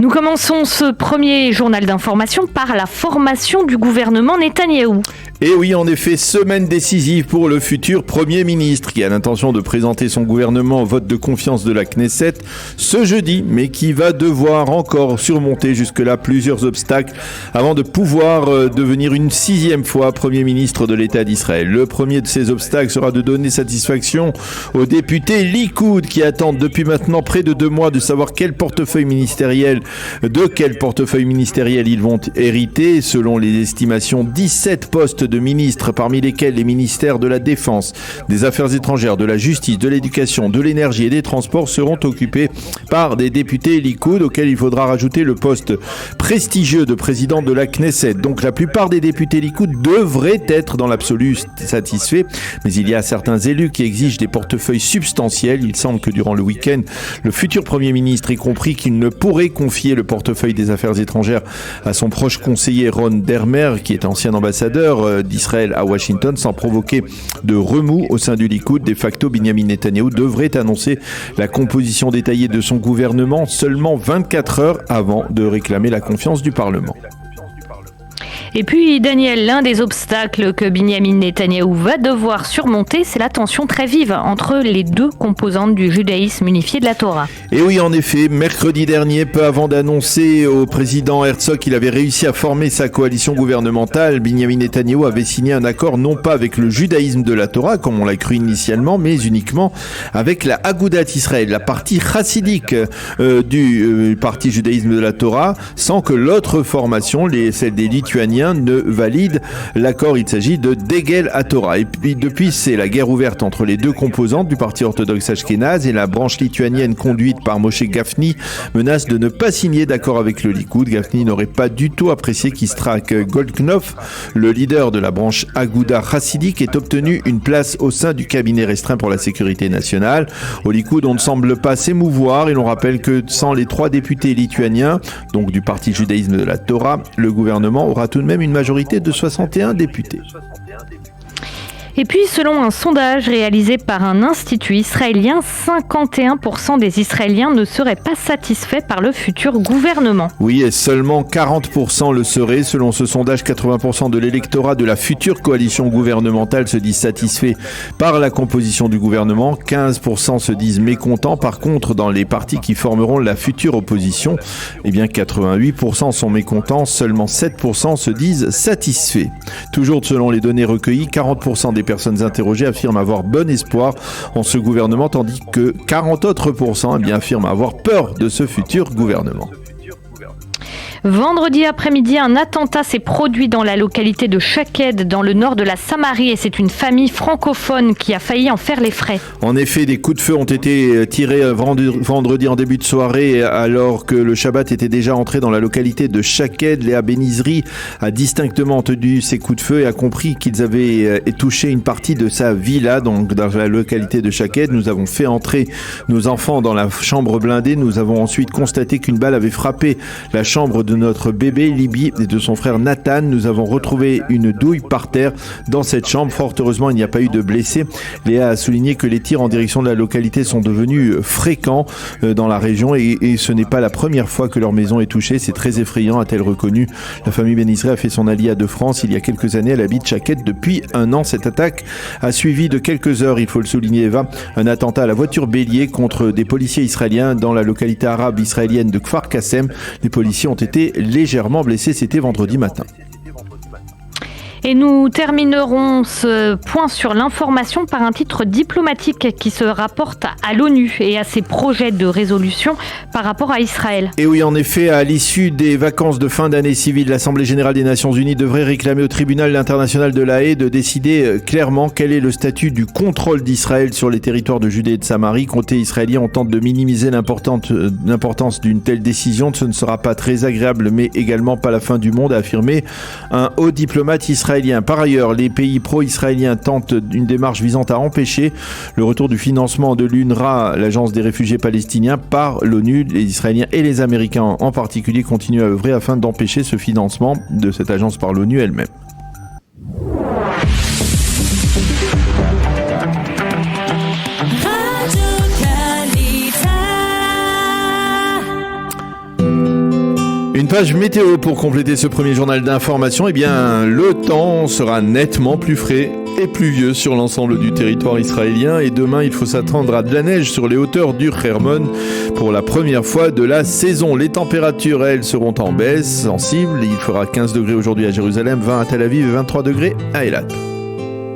Nous commençons ce premier journal d'information par la formation du gouvernement Netanyahou. Et oui, en effet, semaine décisive pour le futur Premier ministre qui a l'intention de présenter son gouvernement au vote de confiance de la Knesset ce jeudi, mais qui va devoir encore surmonter jusque-là plusieurs obstacles avant de pouvoir devenir une 6e fois Premier ministre de l'État d'Israël. Le premier de ces obstacles sera de donner satisfaction aux députés Likoud qui attendent depuis maintenant près de 2 mois de savoir de quel portefeuille ministériel ils vont hériter. Selon les estimations, 17 postes de ministres, parmi lesquels les ministères de la Défense, des Affaires étrangères, de la Justice, de l'Éducation, de l'Énergie et des Transports seront occupés par des députés Likoud auxquels il faudra rajouter le poste prestigieux de président de la Knesset. Donc la plupart des députés Likoud devraient être dans l'absolu satisfaits, mais il y a certains élus qui exigent des portefeuilles substantiels. Il semble que durant le week-end, le futur Premier ministre ait compris qu'il ne pourrait confier le portefeuille des Affaires étrangères à son proche conseiller Ron Dermer, qui est ancien ambassadeur d'Israël à Washington, sans provoquer de remous au sein du Likoud. De facto, Binyamin Netanyahou devrait annoncer la composition détaillée de son gouvernement seulement 24 heures avant de réclamer la confiance du Parlement. Et puis, Daniel, l'un des obstacles que Binyamin Netanyahou va devoir surmonter, c'est la tension très vive entre les deux composantes du judaïsme unifié de la Torah. Et oui, en effet, mercredi dernier, peu avant d'annoncer au président Herzog qu'il avait réussi à former sa coalition gouvernementale, Binyamin Netanyahou avait signé un accord non pas avec le judaïsme de la Torah, comme on l'a cru initialement, mais uniquement avec la Agudat Israël, la partie chassidique du parti judaïsme de la Torah, sans que l'autre formation, celle des Lituaniens, ne valide l'accord. Il s'agit de Degel HaTorah. Et puis depuis, c'est la guerre ouverte entre les deux composantes du parti orthodoxe ashkénaze, et la branche lituanienne conduite par Moshe Gafni menace de ne pas signer d'accord avec le Likoud. Gafni n'aurait pas du tout apprécié qu'Yisrak Goldknopf, le leader de la branche Aguda chassidique, ait obtenu une place au sein du cabinet restreint pour la sécurité nationale. Au Likoud, on ne semble pas s'émouvoir, et l'on rappelle que sans les 3 députés lituaniens, donc du parti judaïsme de la Torah, le gouvernement aura tout de même une majorité de 61 députés. Et puis, selon un sondage réalisé par un institut israélien, 51% des Israéliens ne seraient pas satisfaits par le futur gouvernement. Oui, et seulement 40% le seraient. Selon ce sondage, 80% de l'électorat de la future coalition gouvernementale se disent satisfaits par la composition du gouvernement. 15% se disent mécontents. Par contre, dans les partis qui formeront la future opposition, 88% sont mécontents. Seulement 7% se disent satisfaits. Toujours selon les données recueillies, 40% des personnes interrogées affirment avoir bon espoir en ce gouvernement, tandis que 40 autres % affirment avoir peur de ce futur gouvernement. Vendredi après-midi, un attentat s'est produit dans la localité de Shaked, dans le nord de la Samarie, et c'est une famille francophone qui a failli en faire les frais. En effet, des coups de feu ont été tirés vendredi en début de soirée, alors que le Shabbat était déjà entré dans la localité de Shaked. Léa Benizri a distinctement entendu ces coups de feu et a compris qu'ils avaient touché une partie de sa villa, donc dans la localité de Shaked. Nous avons fait entrer nos enfants dans la chambre blindée. Nous avons ensuite constaté qu'une balle avait frappé la chambre de notre bébé Libby et de son frère Nathan. Nous avons retrouvé une douille par terre dans cette chambre. Fort heureusement, il n'y a pas eu de blessés. Léa a souligné que les tirs en direction de la localité sont devenus fréquents dans la région, et ce n'est pas la première fois que leur maison est touchée. C'est très effrayant, a-t-elle reconnu. La famille Benizri a fait son alia de France il y a quelques années. Elle habite Shaked depuis 1 an. Cette attaque a suivi de quelques heures, il faut le souligner, Eva, un attentat à la voiture bélier contre des policiers israéliens dans la localité arabe israélienne de Kfar Qassem. Les policiers ont été légèrement blessés, c'était vendredi matin. Et nous terminerons ce point sur l'information par un titre diplomatique qui se rapporte à l'ONU et à ses projets de résolution par rapport à Israël. Et oui, en effet, à l'issue des vacances de fin d'année civile, l'Assemblée générale des Nations Unies devrait réclamer au tribunal international de La Haye de décider clairement quel est le statut du contrôle d'Israël sur les territoires de Judée et de Samarie. Côté israélien, on tente de minimiser l'importance d'une telle décision. Ce ne sera pas très agréable, mais également pas la fin du monde, a affirmé un haut diplomate israélien. Par ailleurs, les pays pro-israéliens tentent une démarche visant à empêcher le retour du financement de l'UNRWA, l'agence des réfugiés palestiniens, par l'ONU. Les Israéliens et les Américains en particulier continuent à œuvrer afin d'empêcher ce financement de cette agence par l'ONU elle-même. Une page météo pour compléter ce premier journal d'information. Eh bien, le temps sera nettement plus frais et pluvieux sur l'ensemble du territoire israélien. Et demain, il faut s'attendre à de la neige sur les hauteurs du Hermon pour la première fois de la saison. Les températures, elles, seront en baisse sensible. Il fera 15 degrés aujourd'hui à Jérusalem, 20 à Tel Aviv et 23 degrés à Eilat.